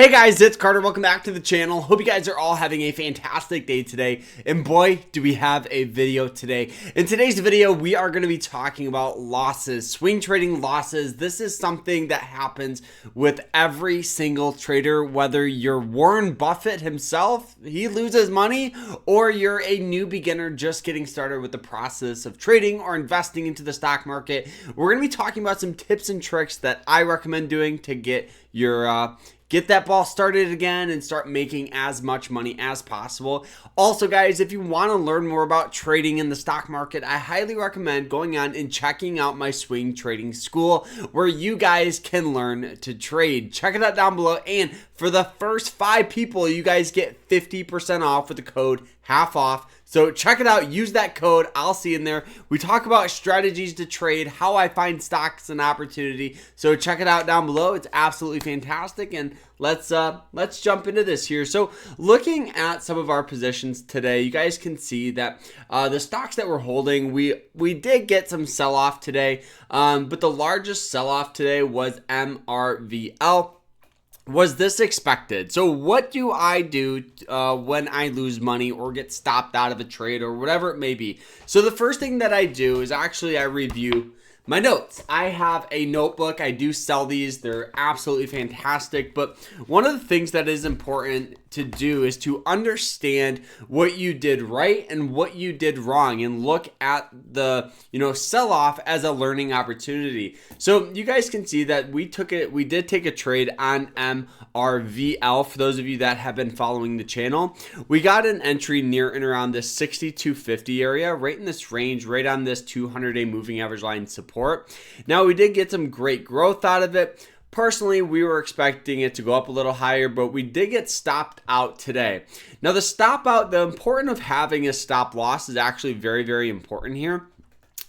Hey guys, it's Carter. Welcome back to the channel. Hope you guys are all having a fantastic day today. And boy, do we have a video today. In today's video, we are going to be talking about losses, swing trading losses. This is something that happens with every single trader, whether you're Warren Buffett himself, he loses money, or you're a new beginner just getting started with the process of trading or investing into the stock market. We're going to be talking about some tips and tricks that I recommend doing to get that ball started again and start making as much money as possible. Also, guys, if you want to learn more about trading in the stock market, I highly recommend going on and checking out my swing trading school where you guys can learn to trade. Check it out down below. And for the first 5 people, you guys get 50% off with the code HALFOFF. So check it out. Use that code. I'll see you in there. We talk about strategies to trade, how I find stocks and opportunity. So check it out down below. It's absolutely fantastic. And let's jump into this here. So looking at some of our positions today, you guys can see that the stocks that we're holding, we did get some sell-off today, but the largest sell-off today was MRVL. Was this expected? So what do I do when I lose money or get stopped out of a trade or whatever it may be? So the first thing that I do is actually I review my notes. I have a notebook. I do sell these. They're absolutely fantastic. But one of the things that is important to do is to understand what you did right and what you did wrong and look at the, sell-off as a learning opportunity. So you guys can see that we did take a trade on MRVL. For those of you that have been following the channel, we got an entry near and around this 6250 area, right in this range, right on this 200-day moving average line support. Now we did get some great growth out of it. Personally, we were expecting it to go up a little higher, but we did get stopped out today. Now the stop out, the importance of having a stop loss is actually very, very important here.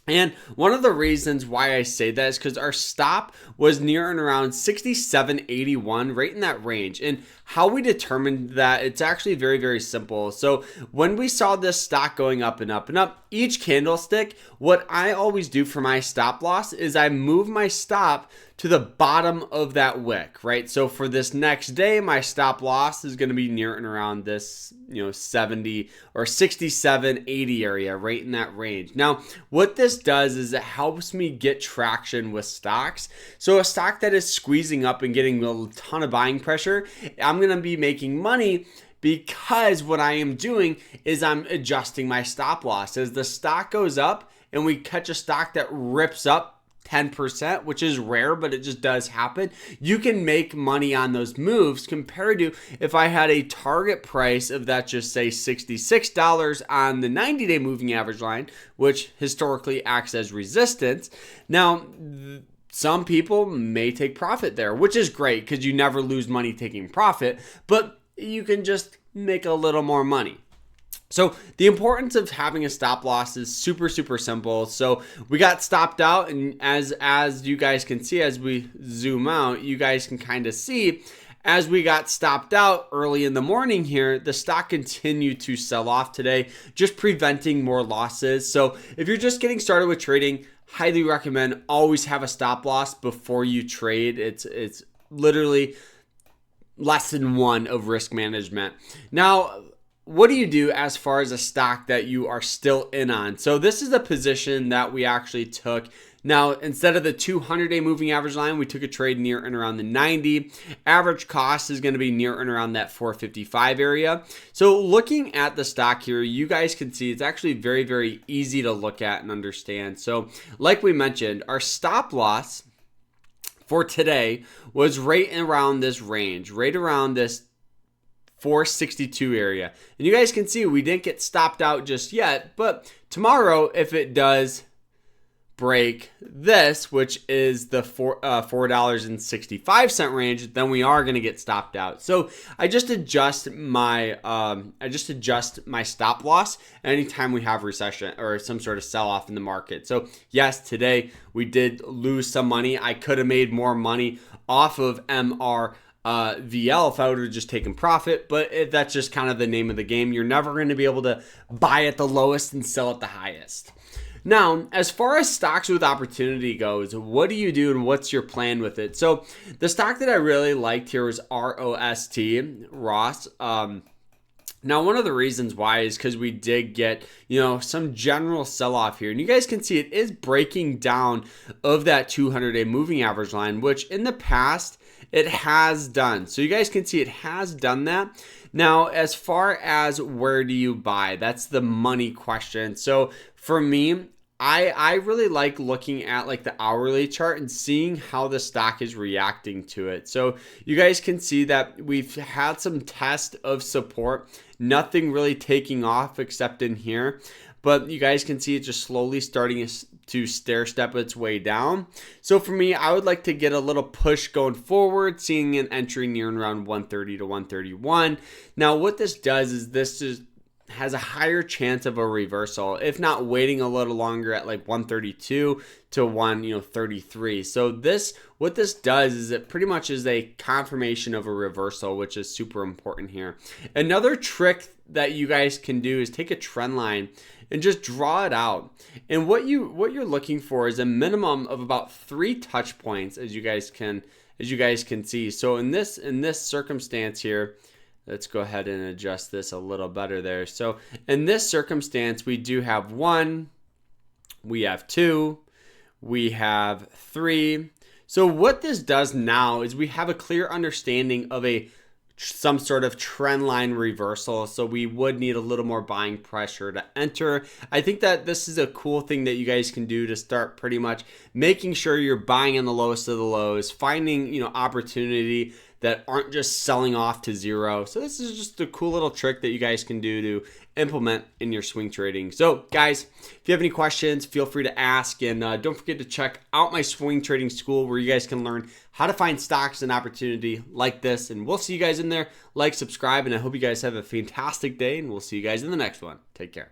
And one of the reasons why I say that is because our stop was near and around 67.81, right in that range. And how we determined that, it's actually very, very simple. So when we saw this stock going up and up and up, each candlestick, what I always do for my stop loss is I move my stop to the bottom of that wick, right? So for this next day, my stop loss is going to be near and around this, 70 or 67.80 area, right in that range. Now, what this does is it helps me get traction with stocks. So a stock that is squeezing up and getting a ton of buying pressure, I'm going to be making money because what I am doing is I'm adjusting my stop loss. As the stock goes up and we catch a stock that rips up 10%, which is rare, but it just does happen, you can make money on those moves compared to if I had a target price of that, just say $66 on the 90-day moving average line, which historically acts as resistance. Now, some people may take profit there, which is great because you never lose money taking profit, but you can just make a little more money. So the importance of having a stop loss is super, super simple. So we got stopped out, and as you guys can see, as we zoom out, you guys can kind of see as we got stopped out early in the morning here, the stock continued to sell off today, just preventing more losses. So if you're just getting started with trading, highly recommend always have a stop loss before you trade. It's literally lesson 1 of risk management. Now, what do you do as far as a stock that you are still in on? So this is a position that we actually took. Now, instead of the 200-day moving average line, we took a trade near and around the 90. Average cost is going to be near and around that 455 area. So looking at the stock here, you guys can see it's actually very, very easy to look at and understand. So like we mentioned, our stop loss for today was right around this range, right around this 462 area. And you guys can see we didn't get stopped out just yet, but tomorrow, if it does break this, which is the $4.65 range, then we are going to get stopped out. So I just adjust my stop loss anytime we have recession or some sort of sell off in the market. So yes, today we did lose some money. I could have made more money off of MRVL if I would have just taken profit, but that's just kind of the name of the game. You're never going to be able to buy at the lowest and sell at the highest. Now, as far as stocks with opportunity goes, what do you do and what's your plan with it? So the stock that I really liked here was Ross. Now, one of the reasons why is because we did get, some general sell-off here. And you guys can see it is breaking down of that 200-day moving average line, which in the past, it has done. So you guys can see it has done that. Now, as far as where do you buy, that's the money question. So for me, I really like looking at like the hourly chart and seeing how the stock is reacting to it. So you guys can see that we've had some test of support, nothing really taking off except in here. But you guys can see it just slowly starting to stair step its way down. So for me, I would like to get a little push going forward, seeing an entry near and around 130 to 131. Now what this does is has a higher chance of a reversal, if not waiting a little longer at like 132 to 133. So what this does is it pretty much is a confirmation of a reversal, which is super important here. Another trick that you guys can do is take a trend line and just draw it out. And what you're looking for is a minimum of about 3 touch points, as you guys can see. So in this circumstance here, let's go ahead and adjust this a little better there. So in this circumstance, we do have 1, we have 2, we have 3. So what this does now is we have a clear understanding of some sort of trend line reversal. So we would need a little more buying pressure to enter. I think that this is a cool thing that you guys can do to start pretty much making sure you're buying in the lowest of the lows, finding, opportunity that aren't just selling off to zero. So this is just a cool little trick that you guys can do to implement in your swing trading. So guys, if you have any questions, feel free to ask. And don't forget to check out my swing trading school where you guys can learn how to find stocks and opportunity like this. And we'll see you guys in there. Like, subscribe, and I hope you guys have a fantastic day. And we'll see you guys in the next one. Take care.